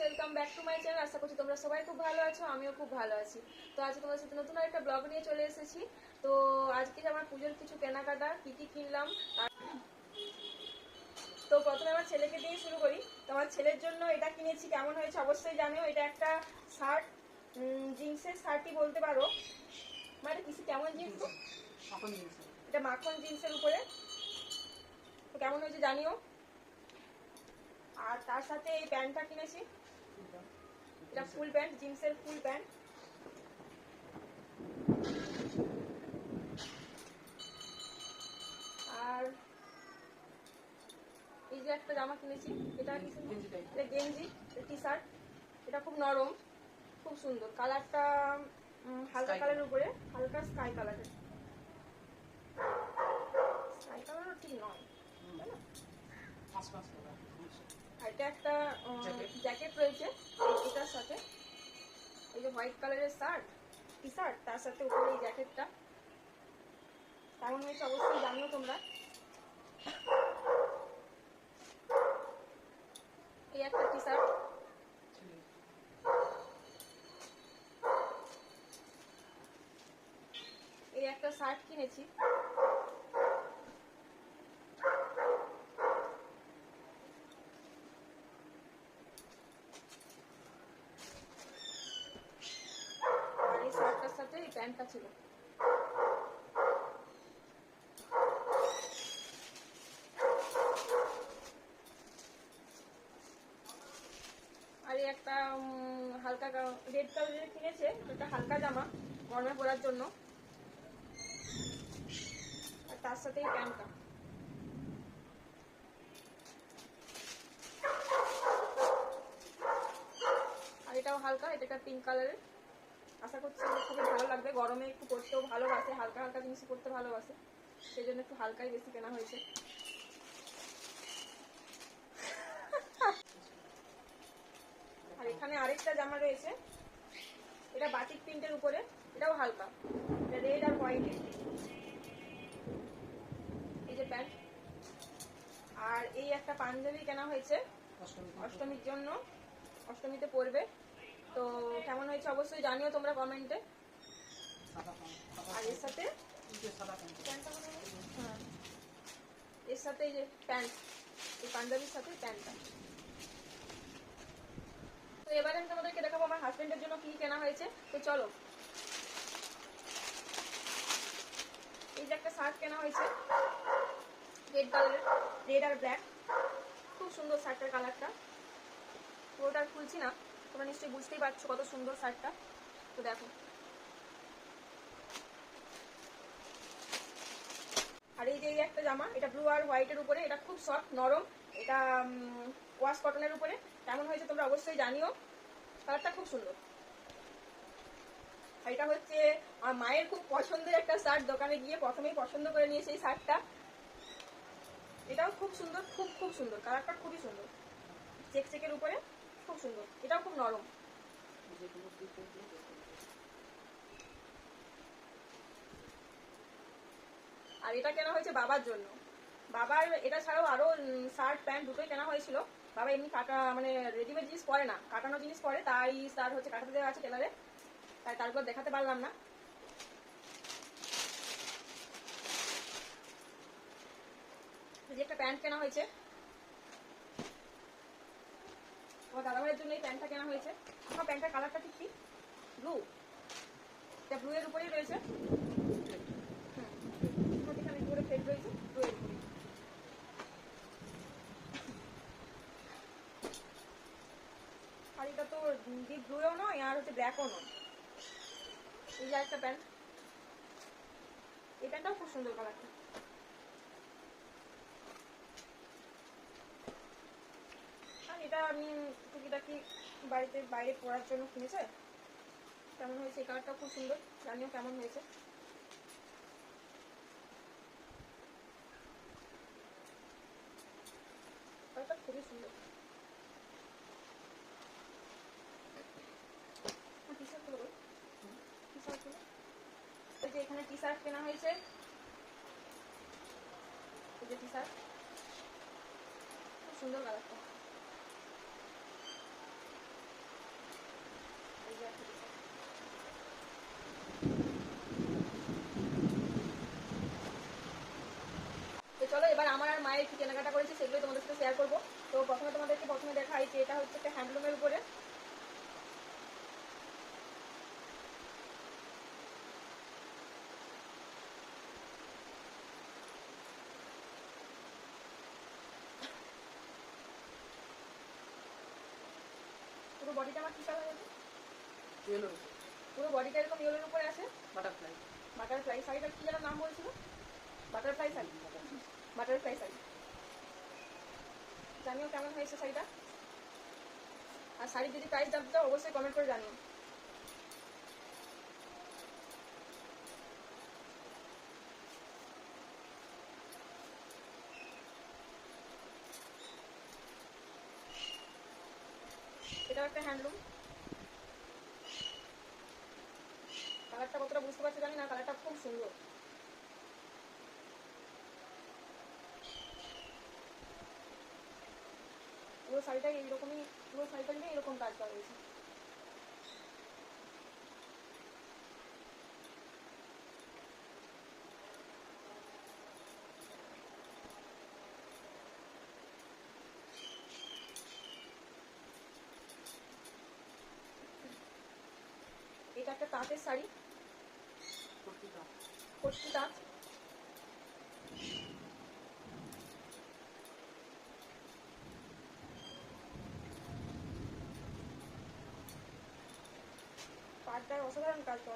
Welcome back to my channel. আশা করছি তোমরা সবাই খুব ভালো আছো, আমিও খুব ভালো আছি। তো আজকে তোমাদের সাথে নতুন একটা ব্লগ নিয়ে চলে এসেছি। তো আজকে আমার পুজোর কিছু কেনাকাটা কি কি কিনলাম। তো প্রথমে আমার ছেলেকে দিয়ে শুরু করি। তো আমার ছেলের জন্য এটা কিনেছি, কেমন হয়েছে অবশ্যই জানিও। এটা একটা শার্ট, জিন্সের শার্টই বলতে পারো। মানে কিছু কেমন জিন্স, এটা মাখন জিন্সের উপরে। তো কেমন হয়েছে জানিও। আর তার সাথে এই প্যান্টটা কিনেছি, এটা ফুল প্যান্ট, জিন্সের ফুল প্যান্ট। আর এই যে একটা জামা কিনেছি, এটা গেঞ্জি, টি শার্ট। এটা খুব নরম, খুব সুন্দর। কালারটা হালকা কালারের উপরে, হালকা স্কাই কালারের। স্কাই কালারও ঠিক নয়, তাই না? আর এটা একটা জ্যাকেট রয়েছে এটার সাথে। এই যে হোয়াইট কালারের শার্ট, টি শার্ট, তার সাথে উপরে এই জ্যাকেটটা। কেমন হয়েছে অবশ্যই জানিও তোমরা। এই একটা টি শার্ট, এই একটা শার্ট কিনেছি। আর এই শার্টটার সাথে এই প্যান্টটা ছিল। আর এই একটা হালকা রেড কালারের কিনেছে, একটা হালকা জামা গরমে পরার জন্য। আর তার সাথে এই প্যান্টটা। আর এটাও হালকা, এটা একটা পিঙ্ক কালারের। আশা করছি খুবই ভালো লাগবে, গরমে একটু পরতেও ভালোবাসে, হালকা হালকা জিনিস পরতে ভালোবাসে, সেই জন্য একটু হালকাই বেশি কেনা হয়েছে। আর এখানে আরেকটা জামা রয়েছে, এটা বাটিক প্রিন্টের উপরে, এটাও হালকা, এটা রেড আর হোয়াইট। এই যে প্যান্ট। আর এই একটা পাঞ্জাবি কেনা হয়েছে অষ্টমীর জন্য, অষ্টমীতে পরবে। তো কেমন হয়েছে অবশ্যই জানিও তোমরা কমেন্টে। আর এর সাথে হ্যাঁ, এর সাথে এই যে প্যান্ট, এই পাঞ্জাবির সাথে প্যান্টটা। তো এবারে আমি তোমাদেরকে দেখাবো আমার হাজবেন্ডের জন্য কি কেনা হয়েছে। তো চলো। এই যে একটা শার্ট কেনা হয়েছে রেড কালারের, রেড আর ব্ল্যাক। খুব সুন্দর শার্টটার কালারটা। পুরোটা খুলছি না, তোমরা নিশ্চয়ই বুঝতেই পারছো কত সুন্দর শার্টটা। তো দেখো। আর এই যে এই একটা জামা, এটা ব্লু আর হোয়াইটের উপরে, এটা খুব সফট নরম, এটা ওয়াশ কটনের উপরে। কেমন হয়েছে তোমরা অবশ্যই জানিও, কালারটা খুব সুন্দর। আর এটা হচ্ছে আমার মায়ের খুব পছন্দের একটা শার্ট, দোকানে গিয়ে প্রথমেই পছন্দ করে নিয়েছে এই শার্টটা। এটাও খুব সুন্দর, খুব খুব সুন্দর, কালারটা খুবই সুন্দর, চেক চেকের উপরে, খুব সুন্দর। এটাও খুব নরম। আর এটা কেনা হয়েছে বাবার জন্য। বাবার এটা ছাড়াও আরো শার্ট প্যান্ট দুটোই কেনা হয়েছিল। বাবা এমনি কাটা মানে রেডিমেড জিনিস পরে না, কাটানো জিনিস পরে, তাই তার হচ্ছে কাটাতে দেওয়া আছে টেলারে, তাই তারপর দেখাতে পারলাম না। যে একটা প্যান্ট কেনা হয়েছে আমার দাদাভাইয়ের জন্য, এই প্যান্টটা কেনা হয়েছে। আমার প্যান্টটার কালারটা ঠিক কি ব্লু, এটা ব্লু এর উপরেই রয়েছে। এখানে একটু করে ফেড রয়েছে ব্লু এর উপরে। আর এটা তো ডিপ ব্লুও নয় আর হচ্ছে ব্ল্যাকও নয়। এই যে একটা প্যান্ট, এই প্যান্টটাও খুব সুন্দর কালারটা। আর এটা আমি টুকিটাকি বাড়িতে বাইরে পরার জন্য কিনেছে। কেমন হয়েছে, এই কালারটাও খুব সুন্দর, জানিও কেমন হয়েছে। কালারটা খুবই সুন্দর। টি শার্টগুলো বল, টি শার্টগুলো এই যে এখানে টি শার্ট কেনা হয়েছে, এই যে টি শার্ট, খুব সুন্দর কালারটা। কি কেনাকাটা করেছি সেগুলোই তোমাদের সাথে শেয়ার করবো। তো প্রথমে দেখাই যে এটা হচ্ছে একটা হ্যান্ডলুমের উপরে। পুরো বডিটা আমার কি কালার হয়েছে? ইয়েলো, পুরো বডিটা এরকম ইয়েলোর উপরে আছে। বাটারফ্লাই। বাটারফ্লাই শাড়িটার কি যেন নাম বলছিল? বাটারফ্লাই শাড়ি। বাটারফ্লাই শাড়ি। জানিও কেমন হয়েছে শাড়িটা। আর শাড়ির যদি প্রাইস জানতে চাও অবশ্যই কমেন্ট করে জানিও। এটাও একটা হ্যান্ডলুম। কালারটা কতটা বুঝতে পারছো জানি না, কালারটা খুব সুন্দর। পুরো শাড়িটাই এইরকমই, পুরো শাড়িটাই এরকম কাজ করা হয়েছে। এটা একটা তাঁতের শাড়ি, কটকি তাঁত। পাটটার অসাধারণ কাজ করা।